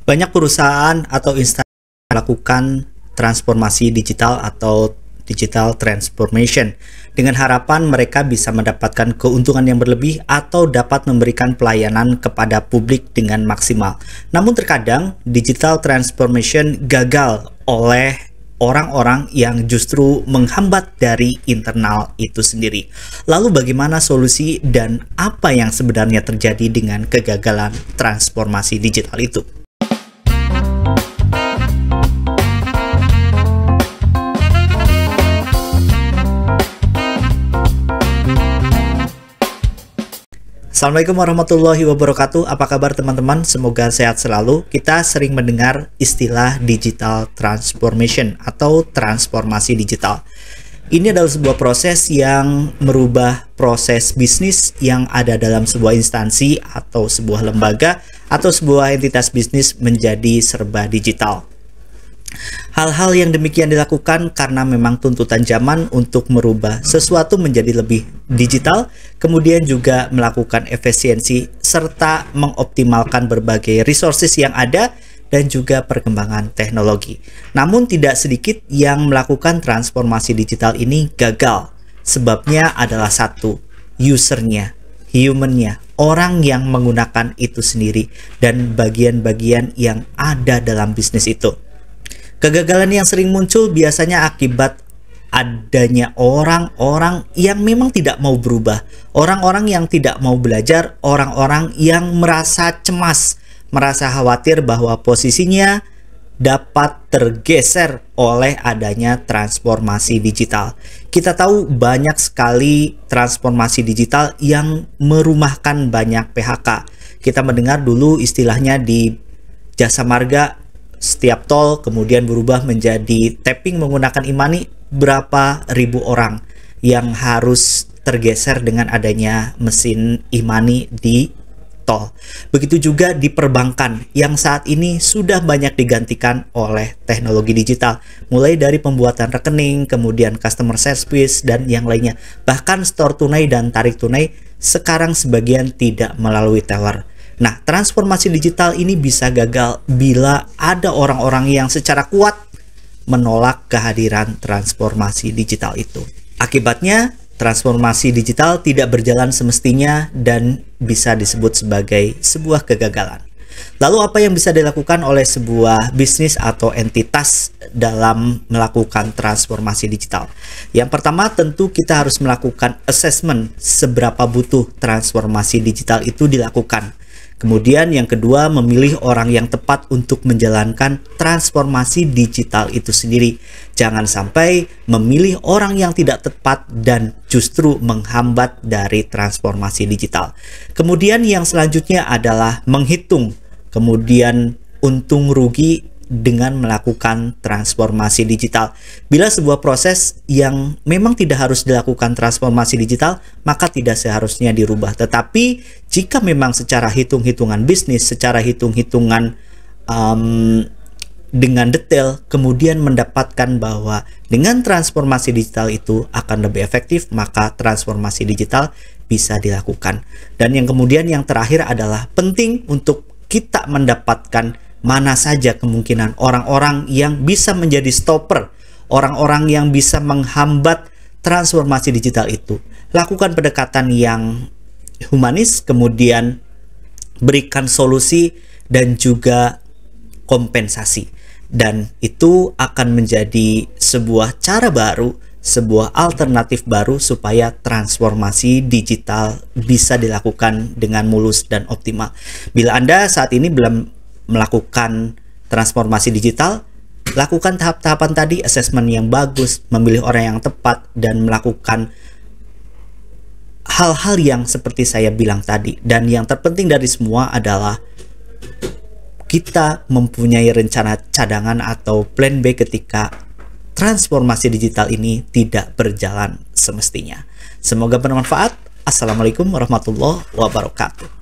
Banyak perusahaan atau instansi melakukan transformasi digital atau digital transformation dengan harapan mereka bisa mendapatkan keuntungan yang berlebih atau dapat memberikan pelayanan kepada publik dengan maksimal. Namun terkadang digital transformation gagal oleh orang-orang yang justru menghambat dari internal itu sendiri. Lalu bagaimana solusi dan apa yang sebenarnya terjadi dengan kegagalan transformasi digital itu? Assalamualaikum warahmatullahi wabarakatuh. Apa kabar teman-teman? Semoga sehat selalu. Kita sering mendengar istilah digital transformation atau transformasi digital. Ini adalah sebuah proses yang merubah proses bisnis yang ada dalam sebuah instansi atau sebuah lembaga atau sebuah entitas bisnis menjadi serba digital. Hal-hal yang demikian dilakukan karena memang tuntutan zaman untuk merubah sesuatu menjadi lebih digital, kemudian juga melakukan efisiensi serta mengoptimalkan berbagai resources yang ada dan juga perkembangan teknologi. Namun tidak sedikit yang melakukan transformasi digital ini gagal. Sebabnya adalah satu, usernya, humannya, orang yang menggunakan itu sendiri dan bagian-bagian yang ada dalam bisnis itu. Kegagalan yang sering muncul biasanya akibat adanya orang-orang yang memang tidak mau berubah, orang-orang yang tidak mau belajar, orang-orang yang merasa cemas, merasa khawatir bahwa posisinya dapat tergeser oleh adanya transformasi digital. Kita tahu banyak sekali transformasi digital yang merumahkan banyak PHK. Kita mendengar dulu istilahnya di Jasa Marga, setiap tol kemudian berubah menjadi tapping menggunakan e-money, berapa ribu orang yang harus tergeser dengan adanya mesin e-money di tol. Begitu juga di perbankan yang saat ini sudah banyak digantikan oleh teknologi digital, mulai dari pembuatan rekening, kemudian customer service dan yang lainnya. Bahkan store tunai dan tarik tunai sekarang sebagian tidak melalui teller. Nah, transformasi digital ini bisa gagal bila ada orang-orang yang secara kuat menolak kehadiran transformasi digital itu. Akibatnya, transformasi digital tidak berjalan semestinya dan bisa disebut sebagai sebuah kegagalan. Lalu apa yang bisa dilakukan oleh sebuah bisnis atau entitas dalam melakukan transformasi digital? Yang pertama, tentu kita harus melakukan assessment seberapa butuh transformasi digital itu dilakukan. Kemudian yang kedua, memilih orang yang tepat untuk menjalankan transformasi digital itu sendiri. Jangan sampai memilih orang yang tidak tepat dan justru menghambat dari transformasi digital. Kemudian yang selanjutnya adalah menghitung kemudian untung rugi dengan melakukan transformasi digital. Bila sebuah proses yang memang tidak harus dilakukan transformasi digital, maka tidak seharusnya dirubah. Tetapi jika memang secara hitung-hitungan bisnis, secara hitung-hitungan dengan detail, kemudian mendapatkan bahwa dengan transformasi digital itu akan lebih efektif, maka transformasi digital bisa dilakukan. Dan yang kemudian yang terakhir adalah penting untuk kita mendapatkan mana saja kemungkinan orang-orang yang bisa menjadi stopper, orang-orang yang bisa menghambat transformasi digital itu. Lakukan pendekatan yang humanis, kemudian berikan solusi dan juga kompensasi. Dan itu akan menjadi sebuah cara baru, sebuah alternatif baru supaya transformasi digital bisa dilakukan dengan mulus dan optimal. Bila Anda saat ini belum melakukan transformasi digital, lakukan tahap-tahapan tadi, assessment yang bagus, memilih orang yang tepat, dan melakukan hal-hal yang seperti saya bilang tadi. Dan yang terpenting dari semua adalah kita mempunyai rencana cadangan atau plan B ketika transformasi digital ini tidak berjalan semestinya. Semoga bermanfaat. Assalamualaikum warahmatullahi wabarakatuh.